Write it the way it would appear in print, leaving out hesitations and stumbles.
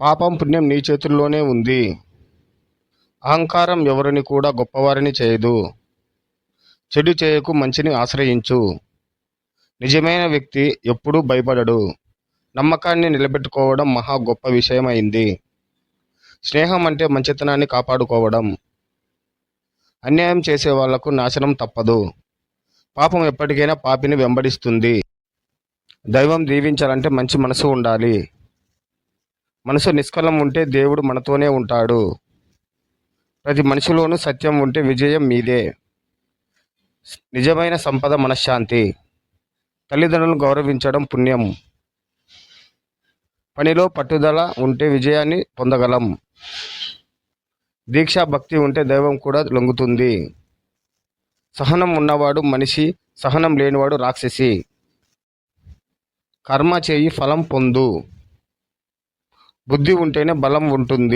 పాపం పుణ్యం నీ చేతుల్లోనే ఉంది. అహంకారం ఎవరిని కూడా గొప్పవారిని చేయదు. చెడు చేయకు, మంచిని ఆశ్రయించు. నిజమైన వ్యక్తి ఎప్పుడూ భయపడడు. నమ్మకాన్ని నిలబెట్టుకోవడం మహా గొప్ప విషయమైంది. స్నేహం అంటే మంచితనాన్ని కాపాడుకోవడం. అన్యాయం చేసే వాళ్లకు నాశనం తప్పదు. పాపం ఎప్పటికైనా పాపిని వెంబడిస్తుంది. దైవం దీవించాలంటే మంచి మనసు ఉండాలి. మనసు నిష్కలం ఉంటే దేవుడు మనతోనే ఉంటాడు. ప్రతి మనిషిలోనూ సత్యం ఉంటే విజయం మీదే. నిజమైన సంపద మనశ్శాంతి. తల్లిదండ్రులను గౌరవించడం పుణ్యం. పనిలో పట్టుదల ఉంటే విజయాన్ని పొందగలం. దీక్ష భక్తి ఉంటే దైవం కూడా లొంగుతుంది. సహనం ఉన్నవాడు మనిషి, సహనం లేనివాడు రాక్షసి. కర్మ చేయి, ఫలం పొందు. బుద్ధి ఉంటేనే బలం ఉంటుంది.